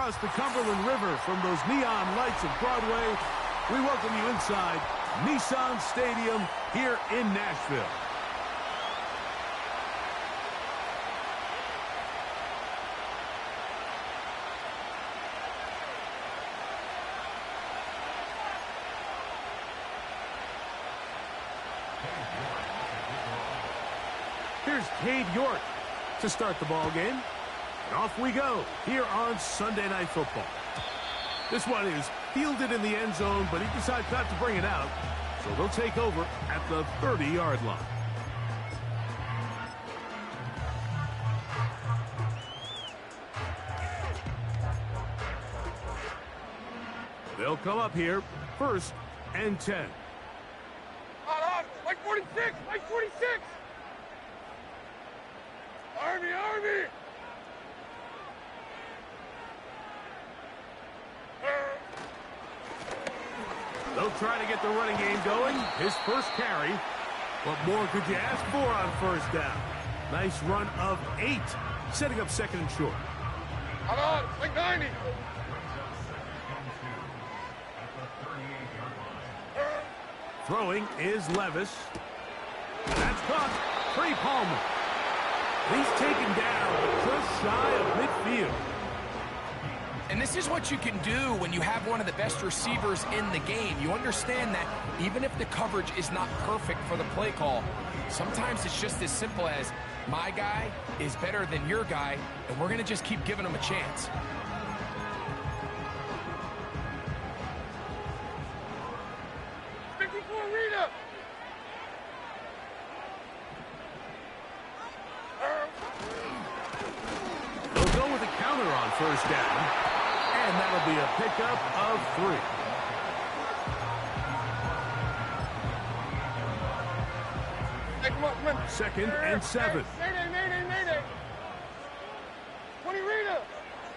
across the Cumberland River from those neon lights of Broadway, we welcome you inside Nissan Stadium here in Nashville. Here's Cade York to start the ball game. And off we go here on Sunday Night Football. This one is fielded in the end zone, but he decides not to bring it out. So they'll take over at the 30-yard line. They'll come up here, 1st and 10. Mike 46! Mike 46! Army! They'll try to get the running game going. His first carry. What more could you ask for on 1st down? Nice run of 8, setting up 2nd and short. Hold on, like 90. Throwing is Levis. That's caught. Trey Palmer. He's taken down just shy of midfield. And this is what you can do when you have one of the best receivers in the game. You understand that even if the coverage is not perfect for the play call, sometimes it's just as simple as my guy is better than your guy, and we're going to just keep giving him a chance. They'll go with a counter on 1st down, and that'll be a pickup of 3. Hey, come on. 2nd and 7. Mayday. 20 Rita.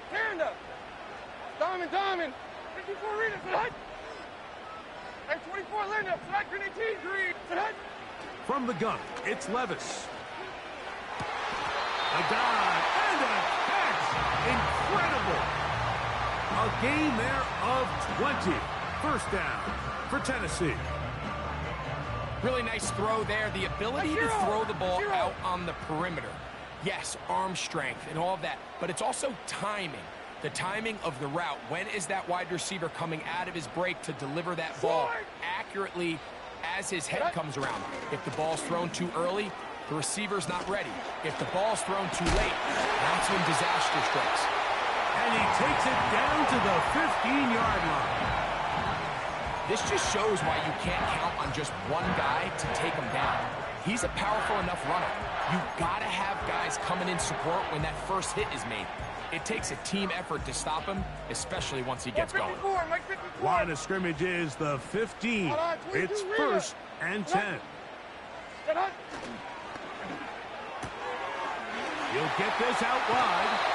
Panda. Diamond. 54 Rita. Hut. Hey, 24 Linda. Hut. Grenade green. Hut. From the gun, it's Levis. A dive and a catch. Incredible. A gain there of 20. 1st down for Tennessee. Really nice throw there. The ability to throw the ball out on the perimeter. Yes, arm strength and all of that, but it's also timing. The timing of the route. When is that wide receiver coming out of his break to deliver that ball accurately as his head comes around? If the ball's thrown too early, the receiver's not ready. If the ball's thrown too late, that's when disaster strikes. And he takes it down to the 15-yard line. This just shows why you can't count on just one guy to take him down. He's a powerful enough runner. You've got to have guys coming in support when that first hit is made. It takes a team effort to stop him, especially once he gets going. Line of scrimmage is the 15. It's 1st and 10. He'll get this out wide.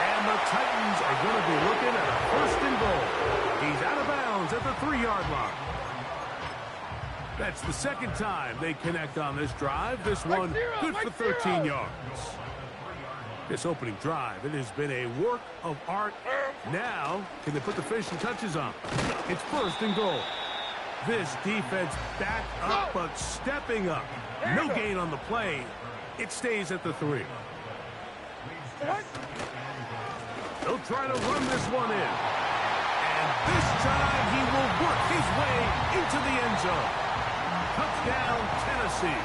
And the Titans are going to be looking at a 1st and goal. He's out of bounds at the 3-yard line. That's the 2nd time they connect on this drive. This one good for 13 yards. This opening drive, it has been a work of art. Now, can they put the finishing touches on? It's 1st and goal. This defense back up, but stepping up. No gain on the play. It stays at the 3. They'll try to run this one in. And this time he will work his way into the end zone. Touchdown, Tennessee.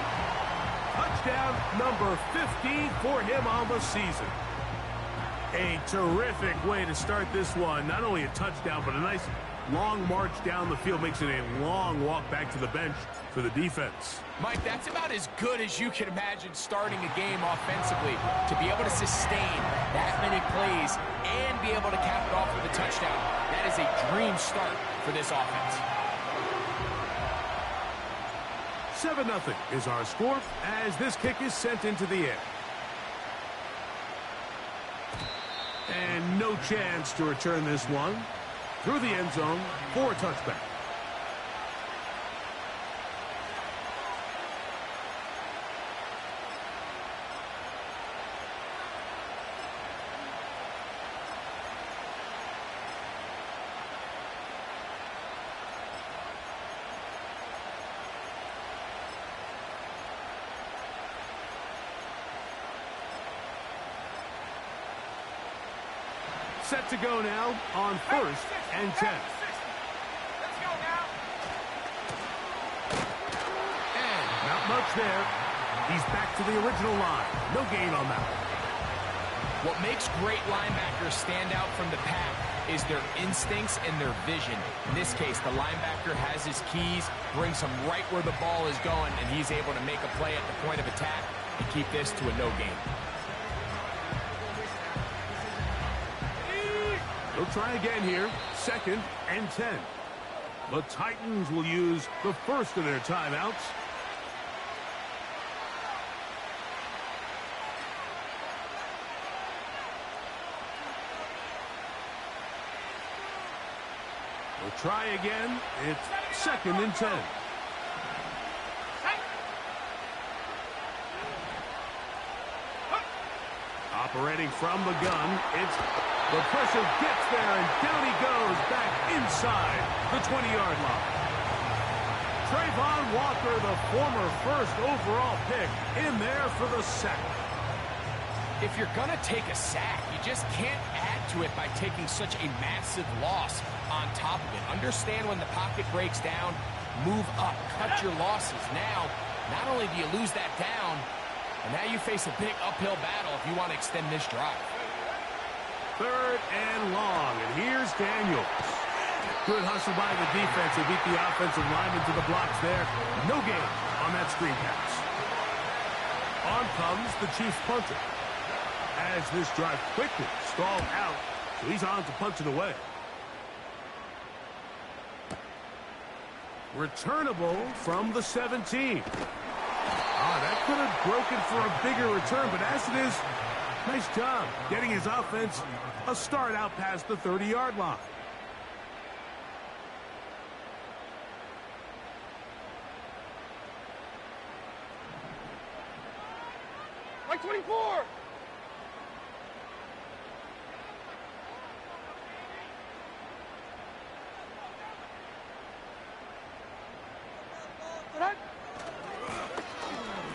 Touchdown number 15 for him on the season. A terrific way to start this one. Not only a touchdown, but a nice long march down the field. Makes it a long walk back to the bench for the defense. Mike, that's about as good as you can imagine starting a game offensively. To be able to sustain that many plays and be able to cap it off with a touchdown, that is a dream start for this offense. 7-0 is our score as this kick is sent into the air. And no chance to return this one through the end zone for a touchback. Set to go now on 1st and 10. Let's go now. And not much there. He's back to the original line. No gain on that. What makes great linebackers stand out from the pack is their instincts and their vision. In this case, the linebacker has his keys, brings him right where the ball is going, and he's able to make a play at the point of attack and keep this to a no gain. They'll try again here. 2nd and 10. The Titans will use the first of their timeouts. We'll try again. It's 2nd and 10. Operating from the gun, it's the pressure gets there, and down he goes back inside the 20-yard line. Trayvon Walker, the former first overall pick, in there for the sack. If you're going to take a sack, you just can't add to it by taking such a massive loss on top of it. Understand when the pocket breaks down, move up, cut your losses. Now, not only do you lose that down, but now you face a big uphill battle if you want to extend this drive. 3rd and long, and here's Daniels. Good hustle by the defense. They beat the offensive lineman to the blocks there. No gain on that screen pass. On comes the Chiefs punter. As this drive quickly stalled out, so he's on to punch it away. Returnable from the 17. That could have broken for a bigger return, but as it is, nice job getting his offense a start out past the 30-yard line. Like 24.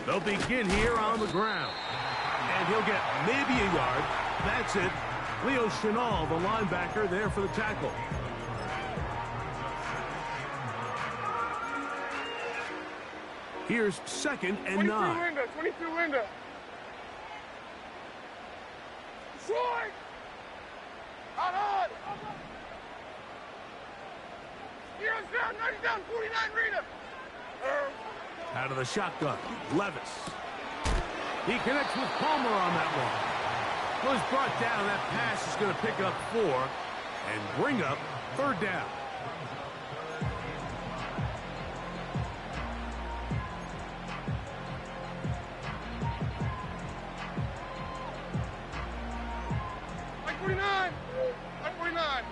They'll begin here on the ground. And he'll get maybe a yard. That's it. Leo Chenal, the linebacker, there for the tackle. Here's 2nd and 9. 22 Linda. Short. On. Heroes down, 90 down, 49 Rita. Out of the shotgun, Levis. He connects with Palmer on that one. Was brought down. That pass is going to pick up 4 and bring up 3rd down. Like 49. Like 49.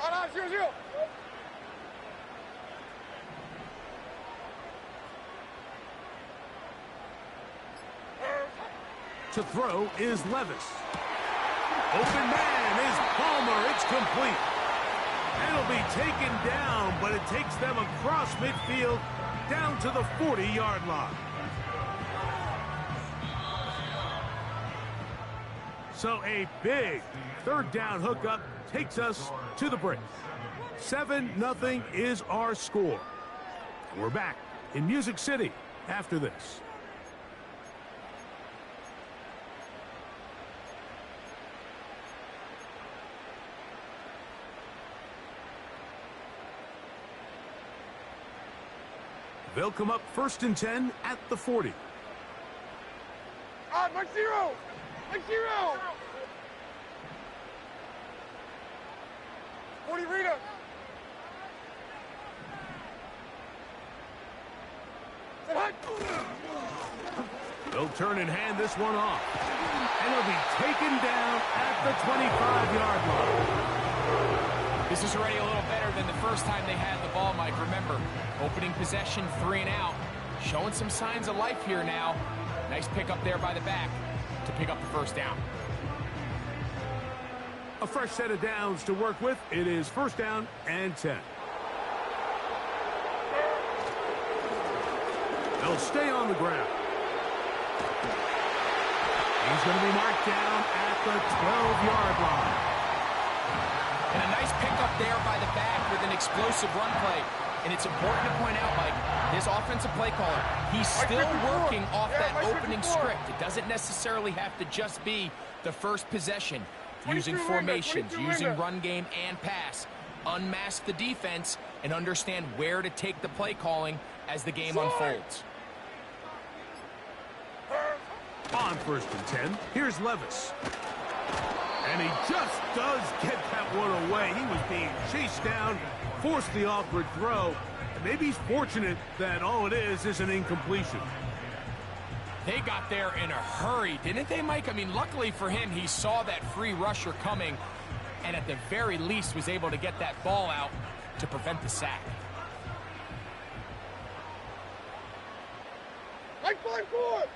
On, 0-0. To throw is Levis. Open man is Palmer. It's complete. It'll be taken down, but it takes them across midfield down to the 40-yard line. So a big 3rd down hookup takes us to the break. 7-0 is our score. We're back in Music City after this. They'll come up 1st and 10 at the 40. On, Mike 0. Mike 0. 40 Rita. They'll turn and hand this one off. And it'll be taken down at the 25-yard line. This is already a little better than the first time they had the ball, Mike. Remember, opening possession, 3 and out. Showing some signs of life here now. Nice pick up there by the back to pick up the 1st down. A fresh set of downs to work with. It is 1st down and 10. They'll stay on the ground. He's going to be marked down at the 12-yard line. And a nice pickup there by the back with an explosive run play. And it's important to point out, Mike, this offensive play caller, he's still working off that opening script. It doesn't necessarily have to just be the first possession. Using formations, using run game and pass. Unmask the defense and understand where to take the play calling as the game unfolds. On 1st and 10, here's Levis. And he just does get that one away. He was being chased down, forced the awkward throw. And maybe he's fortunate that all it is an incompletion. They got there in a hurry, didn't they, Mike? I mean, luckily for him, he saw that free rusher coming and at the very least was able to get that ball out to prevent the sack. Mike 5-4!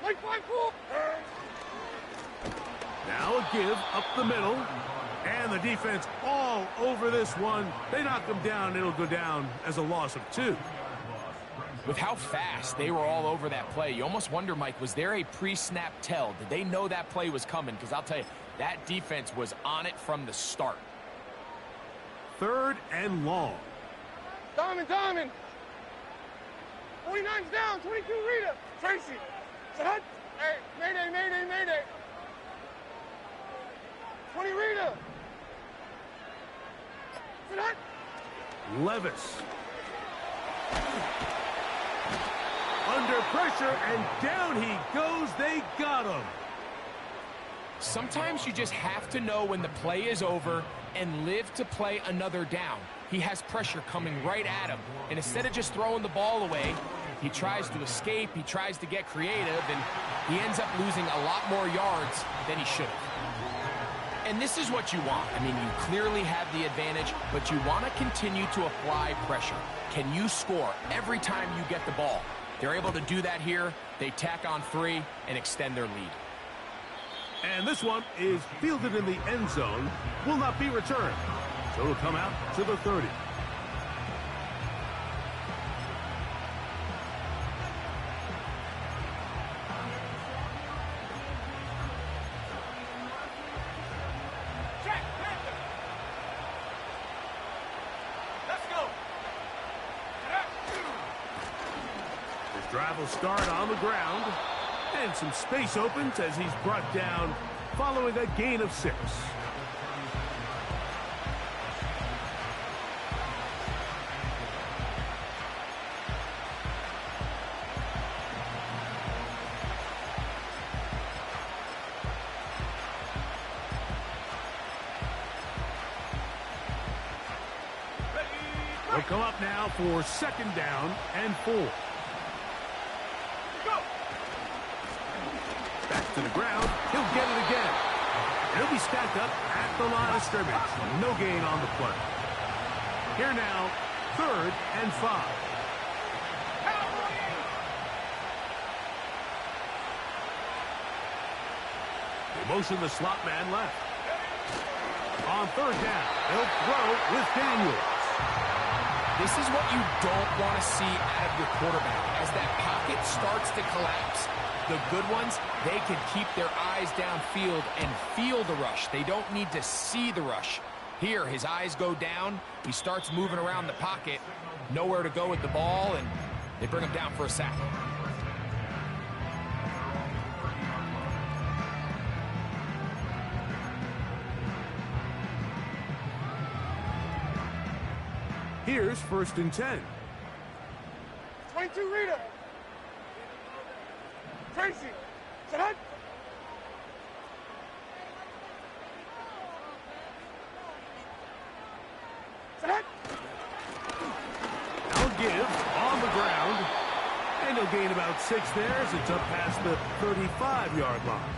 Mike 5-4! Now a give up the middle. And the defense all over this one. They knock him down. It'll go down as a loss of 2. With how fast they were all over that play, you almost wonder, Mike, was there a pre-snap tell? Did they know that play was coming? Because I'll tell you, that defense was on it from the start. 3rd and long. Diamond! 49's down, 22 Rita! Tracy! Set! Hey, mayday! 20 Rita! Set! Levis. Under pressure, and down he goes. They got him. Sometimes you just have to know when the play is over and live to play another down. He has pressure coming right at him, and instead of just throwing the ball away, he tries to escape, he tries to get creative, and he ends up losing a lot more yards than he should have. And this is what you want. I mean, you clearly have the advantage, but you want to continue to apply pressure. Can you score every time you get the ball? They're able to do that here. They tack on 3 and extend their lead. And this one is fielded in the end zone. Will not be returned. So it'll come out to the 30. Drive will start on the ground, and some space opens as he's brought down following a gain of 6. They'll come up now for 2nd down and 4. Back to the ground. He'll get it again. He'll be stacked up at the line of scrimmage. No gain on the play. Here now, 3rd and 5. They motion the slot man left. On 3rd down, they'll throw with Daniels. This is what you don't want to see out of your quarterback. As that pocket starts to collapse, the good ones, they can keep their eyes downfield and feel the rush. They don't need to see the rush. Here, his eyes go down. He starts moving around the pocket. Nowhere to go with the ball, and they bring him down for a sack. Here's 1st and 10. 22 Rita! Tracy! Set! Set! Now give on the ground. And he'll gain about 6 there as it's up past the 35-yard line.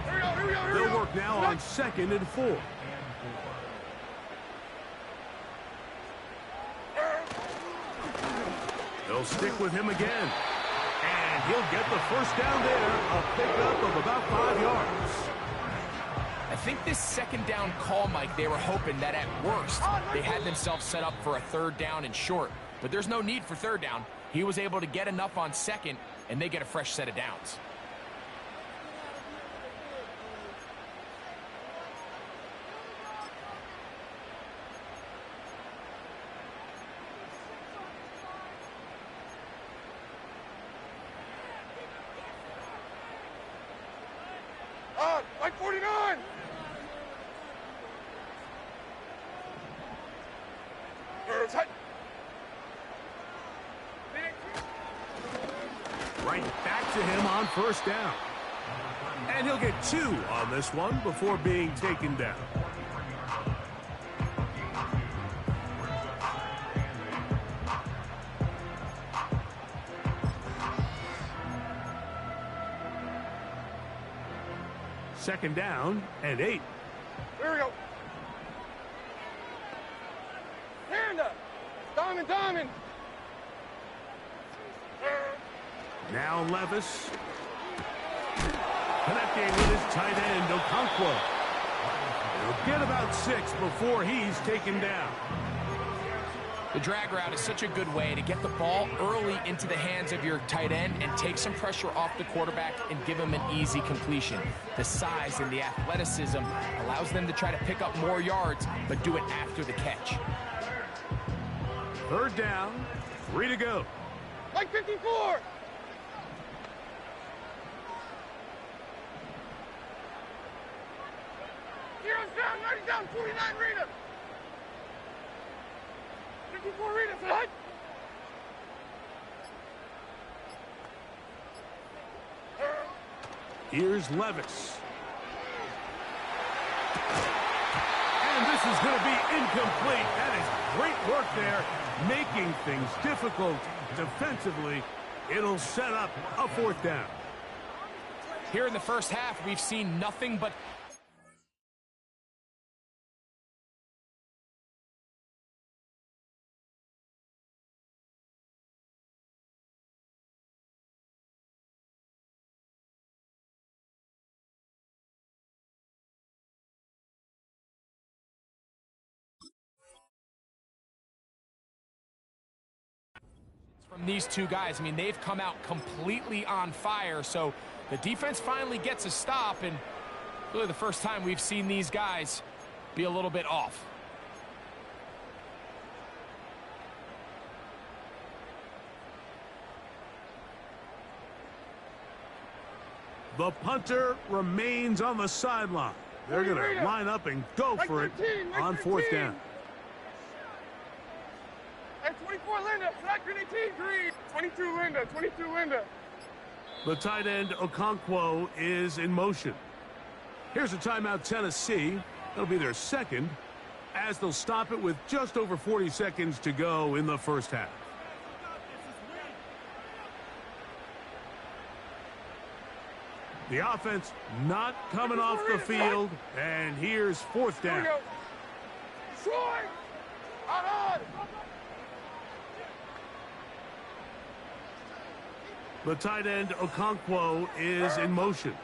Here we go. They'll work now on 2nd and 4. They'll stick with him again. And he'll get the 1st down there. A pickup of about 5 yards. I think this 2nd down call, Mike, they were hoping that at worst they had themselves set up for a 3rd down and short. But there's no need for 3rd down. He was able to get enough on 2nd and they get a fresh set of downs. Like 49! Right back to him on first down. And he'll get 2 on this one before being taken down. Second down and 8. Here we go. Panda! Diamond! Now Levis. Connecting with his tight end, Okonkwo. He'll get about 6 before he's taken down. The drag route is such a good way to get the ball early into the hands of your tight end and take some pressure off the quarterback and give him an easy completion. The size and the athleticism allows them to try to pick up more yards, but do it after the catch. Third down, 3 to go. Like 54! Heroes down, 90 down, 49 Rita! 54 Rita, son! Here's Levis. And this is going to be incomplete. That is great work there, making things difficult defensively. It'll set up a 4th down. Here in the first half, we've seen nothing but from these two guys. I mean, they've come out completely on fire, so the defense finally gets a stop, and really the first time we've seen these guys be a little bit off. The punter remains on the sideline. They're going to line up and go for it on 4th down. And 24 Linda, second 18 green. 22 Linda, 22 Linda. The tight end, Okonkwo, is in motion. Here's a timeout, Tennessee. That'll be their second, as they'll stop it with just over 40 seconds to go in the first half. The offense not coming off the field, and here's 4th down. Short! On! The tight end, Okonkwo, is in motion.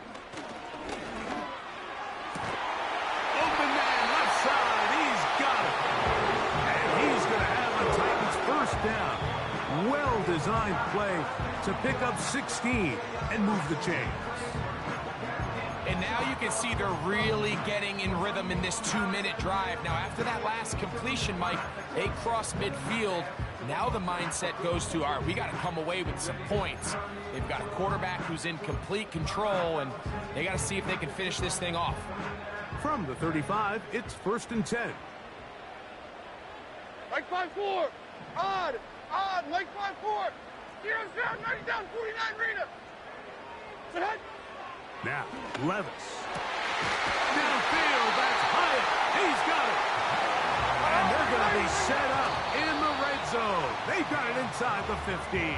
Open man, left side, he's got it. And he's going to have the Titans first down. Well-designed play to pick up 16 and move the chains. And now you can see they're really getting in rhythm in this 2-minute drive. Now, after that last completion, Mike, they cross midfield. Now the mindset goes to, all right, we got to come away with some points. They've got a quarterback who's in complete control, and they got to see if they can finish this thing off. From the 35, it's 1st and 10. Like 5-4. Odd, like 5-4. Heroes down, 90 down, 49 Rita. Set. Now, Levis. Downfield, that's Hyatt. He's got it. And they're going to be set up in the red zone. They've got it inside the 15.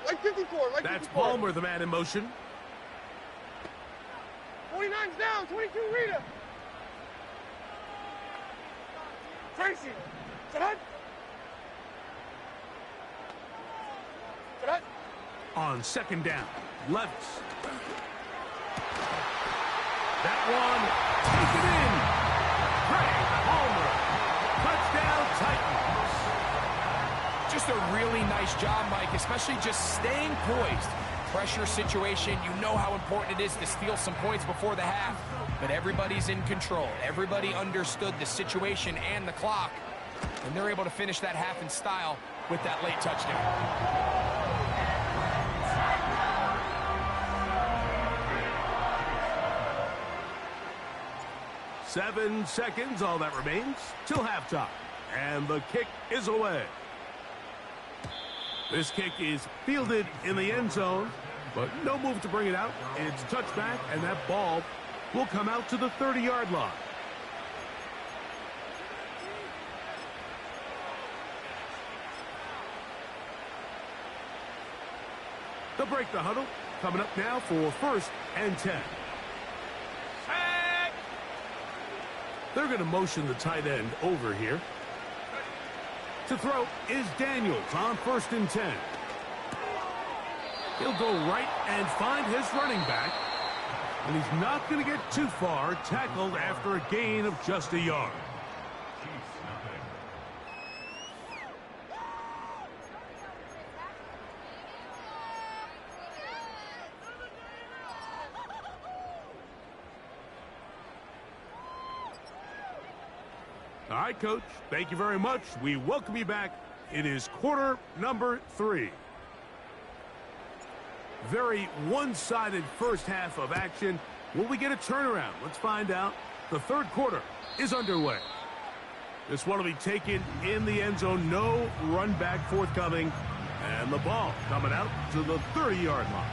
Like 54, like 54. That's Palmer, the man in motion. 49's down, 22 Rita. Tracy. Set. On second down, Levis. That one, taken in. Great homer. Touchdown, Titans. Just a really nice job, Mike, especially just staying poised. Pressure situation, you know how important it is to steal some points before the half, but everybody's in control. Everybody understood the situation and the clock, and they're able to finish that half in style with that late touchdown. 7 seconds, all that remains, till halftime. And the kick is away. This kick is fielded in the end zone, but no move to bring it out. It's touchback, and that ball will come out to the 30-yard line. They'll break the huddle. Coming up now for 1st and 10. They're going to motion the tight end over here. To throw is Daniels on 1st and 10. He'll go right and find his running back. And he's not going to get too far, tackled after a gain of just a yard. All right, Coach, thank you very much. We welcome you back. It is quarter number 3. Very one-sided first half of action. Will we get a turnaround? Let's find out. The third quarter is underway. This one will be taken in the end zone. No run back forthcoming. And the ball coming out to the 30-yard line.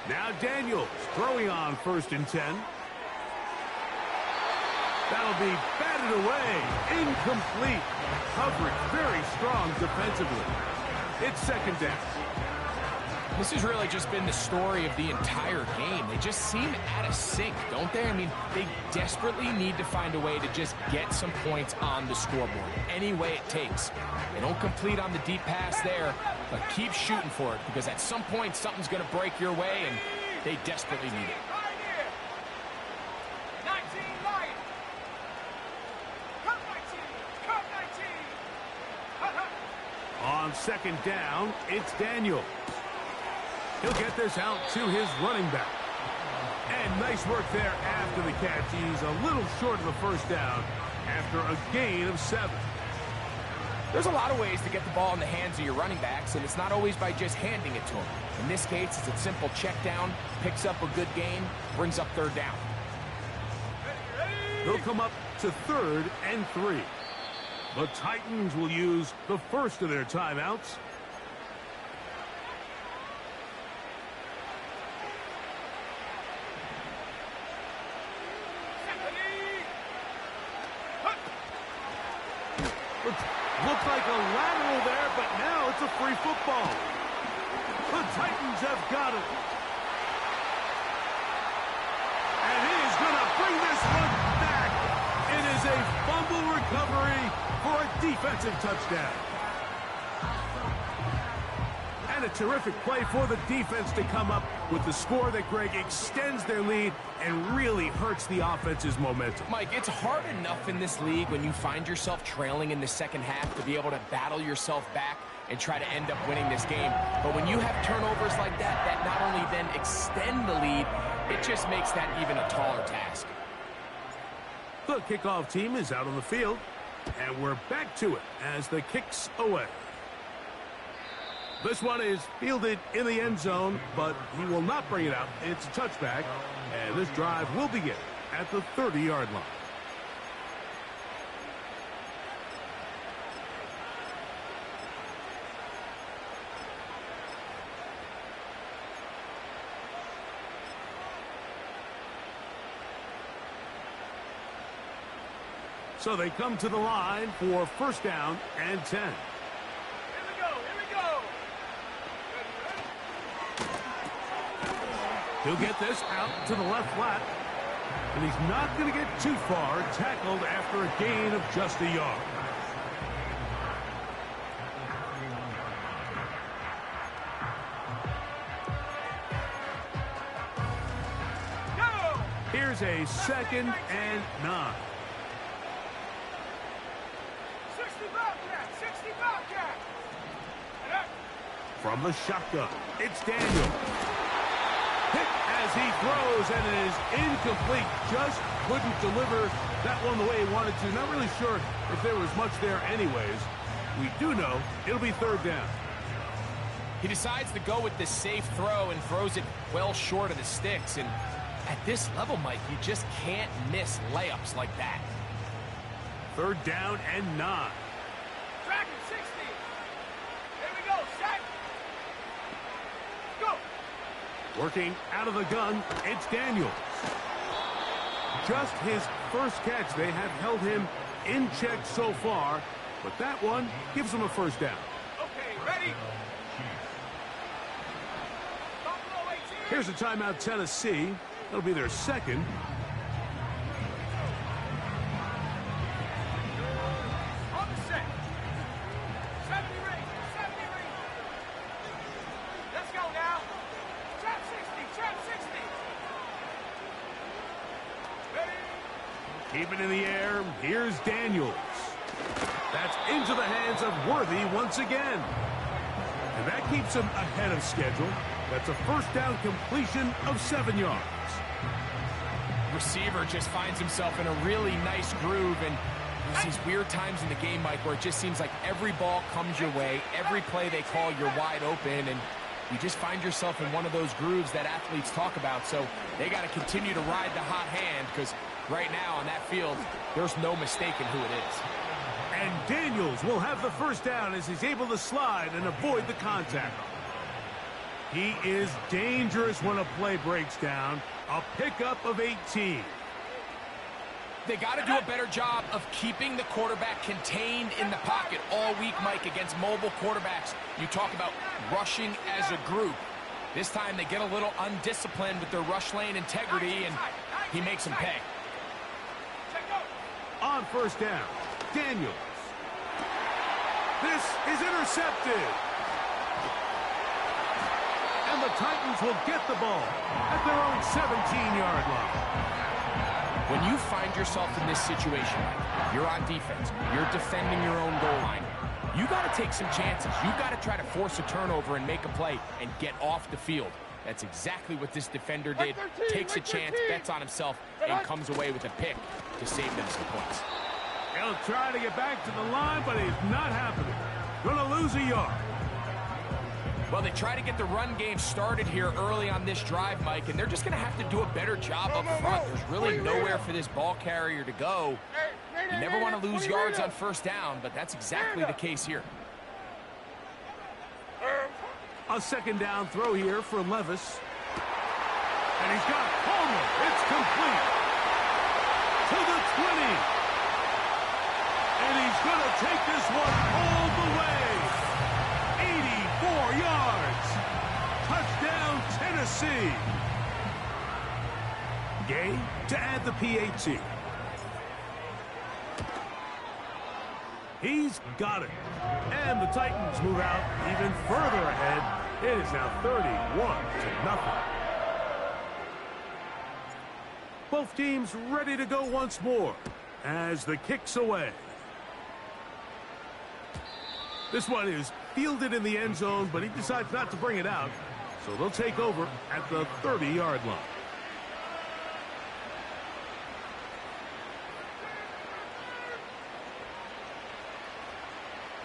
Now Daniels throwing on 1st and 10. That'll be batted away. Incomplete. Coverage very strong defensively. It's 2nd down. This has really just been the story of the entire game. They just seem out of sync, don't they? I mean, they desperately need to find a way to just get some points on the scoreboard, any way it takes. They don't complete on the deep pass there, but keep shooting for it, because at some point something's going to break your way, and they desperately need it. On 2nd down, it's Daniel. He'll get this out to his running back. And nice work there after the catch. He's a little short of the 1st down after a gain of 7. There's a lot of ways to get the ball in the hands of your running backs, and it's not always by just handing it to them. In this case, it's a simple check down, picks up a good gain, brings up 3rd down. They'll come up to 3rd and 3. The Titans will use the first of their timeouts. Looked like a lateral there, but now it's a free football. The Titans have got it. And he is going to bring this one back. It is a fumble recovery for a defensive touchdown. And a terrific play for the defense to come up with the score that, Greg, extends their lead and really hurts the offense's momentum. Mike, it's hard enough in this league when you find yourself trailing in the second half to be able to battle yourself back and try to end up winning this game. But when you have turnovers like that, that not only then extend the lead, it just makes that even a taller task. The kickoff team is out on the field, and we're back to it as the kick's away. This one is fielded in the end zone, but he will not bring it out. It's a touchback, and this drive will begin at the 30-yard line. So they come to the line for first down and 10. Here we go. Here we go. He'll get this out to the left flat. And he's not going to get too far, tackled after a gain of just a yard. Go! Here's a 2nd and 9. 60 Bobcat! 60 Bobcat! From the shotgun, it's Daniel. Hit as he throws, and it is incomplete. Just couldn't deliver that one the way he wanted to. Not really sure if there was much there anyways. We do know it'll be 3rd down. He decides to go with this safe throw and throws it well short of the sticks. And at this level, Mike, you just can't miss layups like that. 3rd down and 9. Track it, 60. Here we go, set. Go. Working out of the gun, it's Daniels. Just his first catch. They have held him in check so far, but that one gives him a 1st down. Okay, ready? Buffalo 18. Here's a timeout, Tennessee. That'll be their 2nd. On the set. 70 ring. 70 ring. Let's go now. Trap 60. Trap 60. Ready? Keep it in the air. Here's Daniels. That's into the hands of Worthy once again. And that keeps him ahead of schedule. That's a 1st down completion of 7 yards. Receiver just finds himself in a really nice groove, and there's these weird times in the game, Mike, where it just seems like every ball comes your way, every play they call, you're wide open, and you just find yourself in one of those grooves that athletes talk about. So they got to continue to ride the hot hand, because right now on that field, there's no mistaking who it is. And Daniels will have the 1st down as he's able to slide and avoid the contact. He is dangerous when a play breaks down. A pickup of 18. They got to do a better job of keeping the quarterback contained in the pocket all week, Mike, against mobile quarterbacks. You talk about rushing as a group. This time they get a little undisciplined with their rush lane integrity, and he makes them pay. On 1st down, Daniels. This is intercepted. And the Titans will get the ball at their own 17-yard line. When you find yourself in this situation, you're on defense, you're defending your own goal line, you got to take some chances. You got to try to force a turnover and make a play and get off the field. That's exactly what this defender did. Takes a chance, bets on himself, and comes away with a pick to save them some points. He'll try to get back to the line, but it's not happening. Gonna lose a yard. Well, they try to get the run game started here early on this drive, Mike, and they're just going to have to do a better job up front. There's really nowhere for this ball carrier to go. You never want to lose yards on 1st down, but that's exactly the case here. A 2nd down throw here for Levis. And he's got Palmer. It's complete. To the 20. And he's going to take this one all the way. 84 yards. Touchdown, Tennessee. Gay to add the PAT. He's got it. And the Titans move out even further ahead. It is now 31-0. Both teams ready to go once more as the kick's away. This one is fielded in the end zone, but he decides not to bring it out. So they'll take over at the 30-yard line.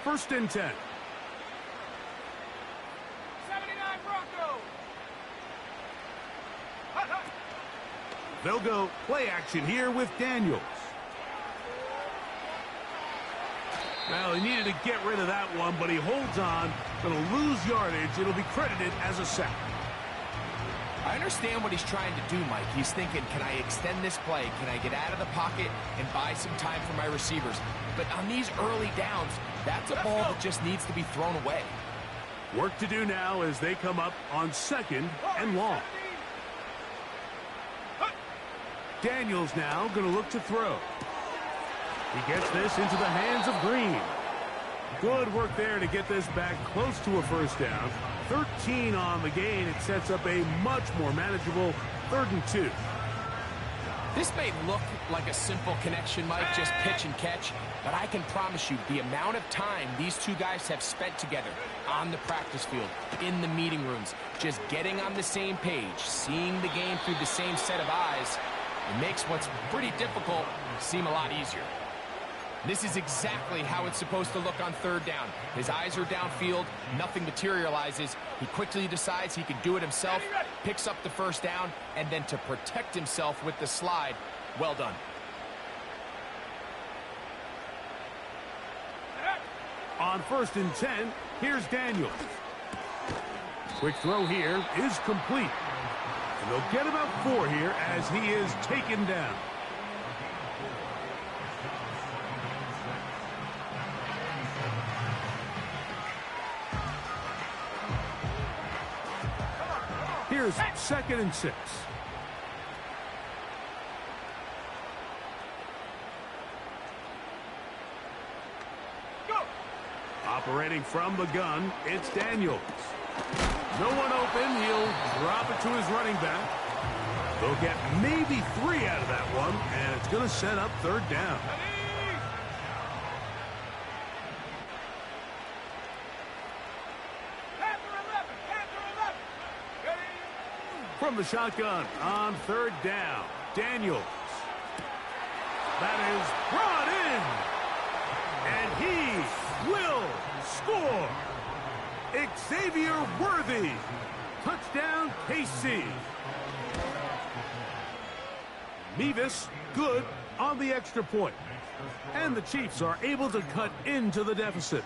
First and 10. 79 Bronco. They'll go play action here with Daniels. Well, he needed to get rid of that one, but he holds on. Going to lose yardage. It'll be credited as a sack. I understand what he's trying to do, Mike. He's thinking, can I extend this play? Can I get out of the pocket and buy some time for my receivers? But on these early downs, that's a ball that just needs to be thrown away. Work to do now as they come up on 2nd and long. Daniels now going to look to throw. He gets this into the hands of Green. Good work there to get this back close to a first down. 13 on the gain. It sets up a much more manageable 3rd and 2. This may look like a simple connection, Mike, just pitch and catch, but I can promise you the amount of time these two guys have spent together on the practice field, in the meeting rooms, just getting on the same page, seeing the game through the same set of eyes, it makes what's pretty difficult seem a lot easier. This is exactly how it's supposed to look on 3rd down. His eyes are downfield, nothing materializes. He quickly decides he can do it himself, picks up the first down, and then to protect himself with the slide, well done. On 1st and 10, here's Daniels. Quick throw here is complete. And they'll get about 4 here as he is taken down. Here's 2nd and 6. Go. Operating from the gun, it's Daniels. No one open. He'll drop it to his running back. They'll get maybe 3 out of that one, and it's going to set up 3rd down. From the shotgun on 3rd down, Daniels. That is brought in, and he will score. Xavier Worthy. Touchdown, KC. Mevis good on the extra point. And the Chiefs are able to cut into the deficit.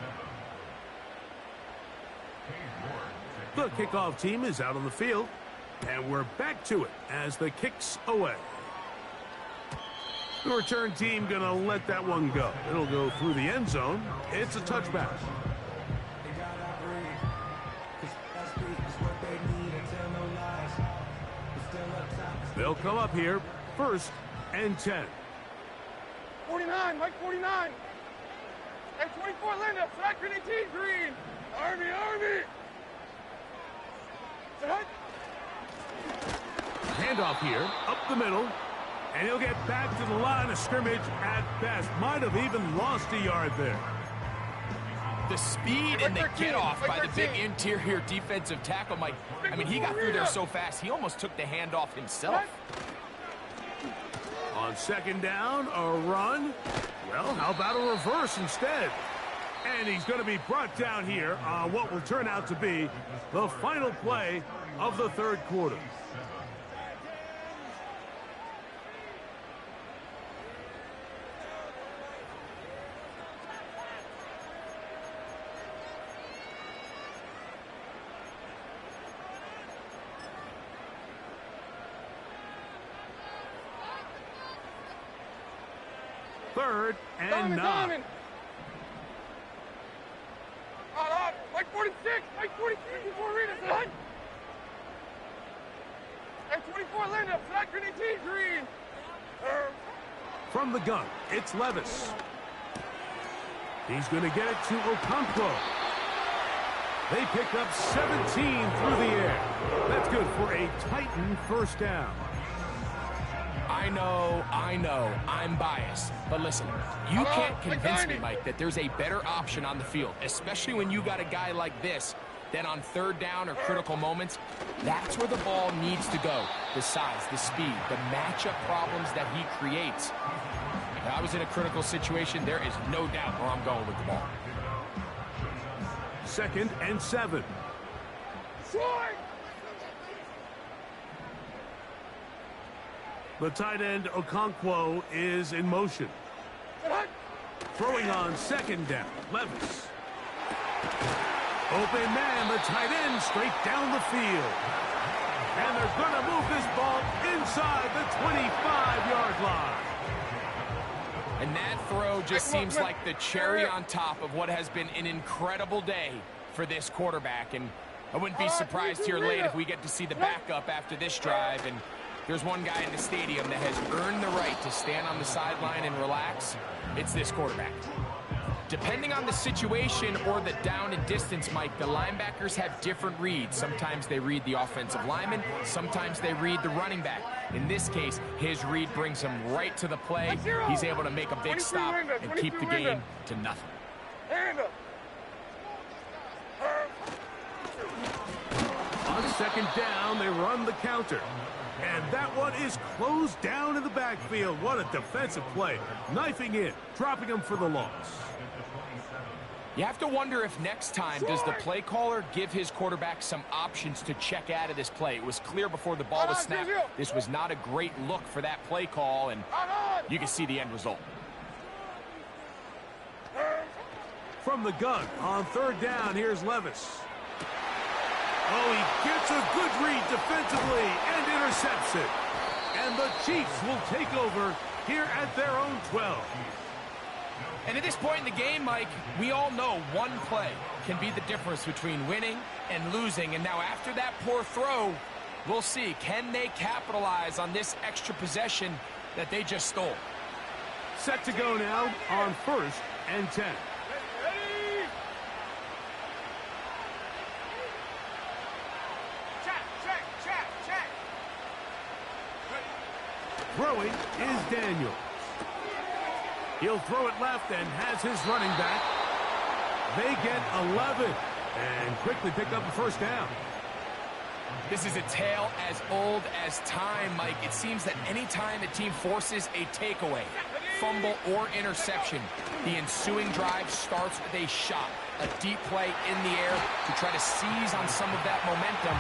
The kickoff team is out on the field. And we're back to it as the kick's away. The return team going to let that one go. It'll go through the end zone. It's a touchback. They'll come up here, 1st and 10. 49, Mike 49. Hey, 24 Linda, flat grenade team, Green. Army. Set. Handoff here, up the middle, and he'll get back to the line of scrimmage at best. Might have even lost a yard there. The speed and the get-off by the big interior defensive tackle, Mike. I mean, he got through there so fast, he almost took the handoff himself. On 2nd down, a run. Well, how about a reverse instead? And he's going to be brought down here on what will turn out to be the final play of the 3rd quarter. Third and 9. Mike 46, Mike 46 before Rita, son. Hey, 24 Linda, flat grenade team, Green. From the gun, it's Levis. He's going to get it to Okonkwo. They pick up 17 through the air. That's good for a Titan first down. I know, I'm biased. But listen, you can't convince me, Mike, that there's a better option on the field, especially when you got a guy like this, then on 3rd down or critical moments, that's where the ball needs to go. The size, the speed, the matchup problems that he creates. If I was in a critical situation, there is no doubt where I'm going with the ball. 2nd and 7. The tight end, Okonkwo, is in motion. Throwing on 2nd down, Levis. Open man, the tight end, straight down the field. And they're going to move this ball inside the 25-yard line. And that throw just seems like the cherry on top of what has been an incredible day for this quarterback. And I wouldn't be surprised here late if we get to see the backup after this drive. And there's one guy in the stadium that has earned the right to stand on the sideline and relax. It's this quarterback. Depending on the situation or the down and distance, Mike, the linebackers have different reads. Sometimes they read the offensive lineman. Sometimes they read the running back. In this case, his read brings him right to the play. He's able to make a big stop and keep the game to nothing. On second down, they run the counter. And that one is closed down in the backfield. What a defensive play. Knifing in, dropping him for the loss. You have to wonder if next time does the play caller give his quarterback some options to check out of this play. It was clear before the ball was snapped. This was not a great look for that play call, and you can see the end result. From the gun on third down, here's Levis. Oh, he gets a good read defensively and intercepts it. And the Chiefs will take over here at their own 12. And at this point in the game, Mike, we all know one play can be the difference between winning and losing. And now after that poor throw, we'll see, can they capitalize on this extra possession that they just stole? Set to go now on 1st and 10. Check. Throwing is Daniels. He'll throw it left and has his running back. They get 11 and quickly pick up the first down. This is a tale as old as time, Mike. It seems that any time a team forces a takeaway, fumble, or interception, the ensuing drive starts with a shot, a deep play in the air to try to seize on some of that momentum.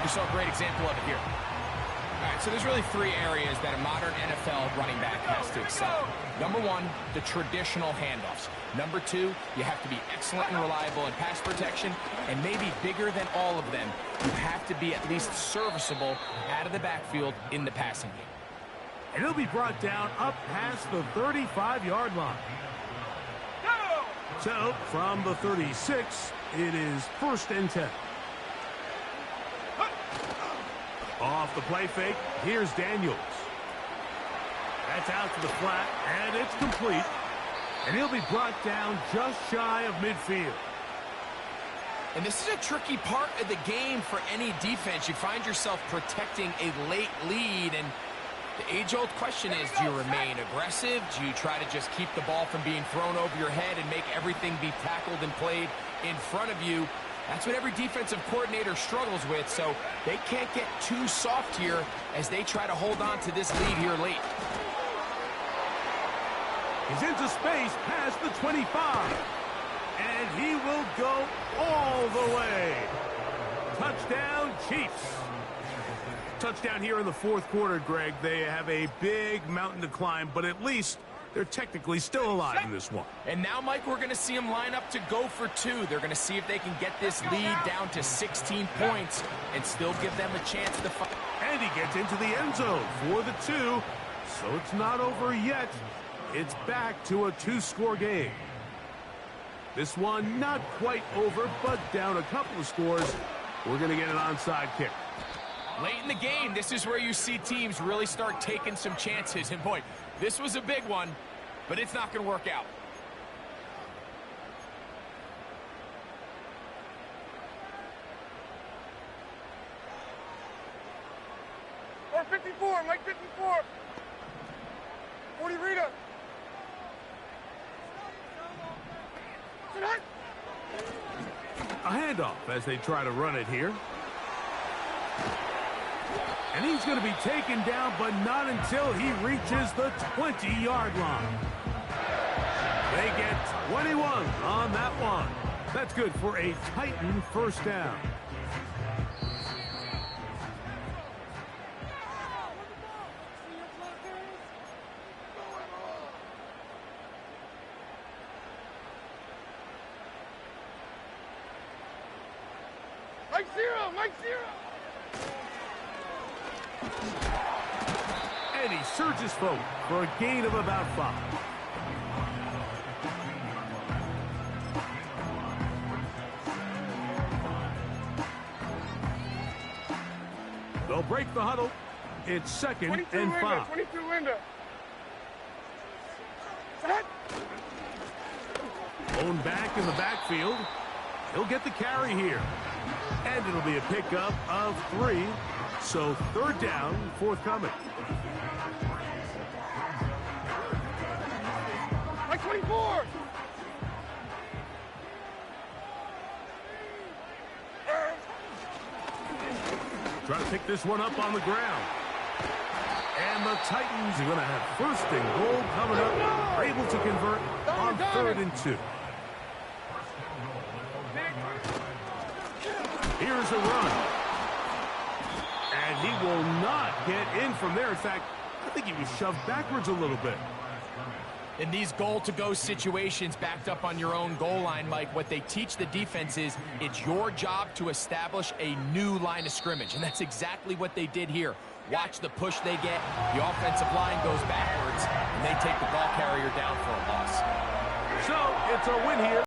You just saw a great example of it here. All right, so there's really three areas that a modern NFL running back has to excel. Number one, the traditional handoffs. Number two, you have to be excellent and reliable in pass protection. And maybe bigger than all of them, you have to be at least serviceable out of the backfield in the passing game. And he'll be brought down up past the 35-yard line. So, from the 36, it is 1st and 10. Off the play fake, here's Daniels. That's out to the flat, and it's complete. And he'll be brought down just shy of midfield. And this is a tricky part of the game for any defense. You find yourself protecting a late lead, and the age-old question is, do you remain aggressive? Do you try to just keep the ball from being thrown over your head and make everything be tackled and played in front of you? That's what every defensive coordinator struggles with, so they can't get too soft here as they try to hold on to this lead here late. He's into space past the 25, and he will go all the way. Touchdown, Chiefs. Touchdown here in the fourth quarter, Greg. They have a big mountain to climb, but at least they're technically still alive in this one. And now, Mike, we're going to see them line up to go for two. They're going to see if they can get this lead down to 16 points and still give them a chance to fight. And he gets into the end zone for the 2, so it's not over yet. It's back to a 2-score game. This one not quite over, but down a couple of scores. We're going to get an onside kick. Late in the game, this is where you see teams really start taking some chances. And boy, this was a big one, but it's not going to work out. Or 54, Mike 54. 40 Rita. A handoff as they try to run it here. And he's going to be taken down, but not until he reaches the 20-yard line. They get 21 on that one. That's good for a Titan first down. Mike 0, Mike 0. And he surges forward for a gain of about 5. They'll break the huddle. It's 2nd and 5. 22 window. Set. Owned back in the backfield. He'll get the carry here. And it'll be a pickup of 3. So 3rd down, forthcoming. Like 24. Trying to pick this one up on the ground. And the Titans are going to have 1st and goal coming up. They're able to convert on 3rd and 2. Here's a run. And he will not get in from there. In fact, I think he was shoved backwards a little bit. In these goal-to-go situations backed up on your own goal line, Mike, what they teach the defense is it's your job to establish a new line of scrimmage, and that's exactly what they did here. Watch the push they get. The offensive line goes backwards, and they take the ball carrier down for a loss. So it's a win here.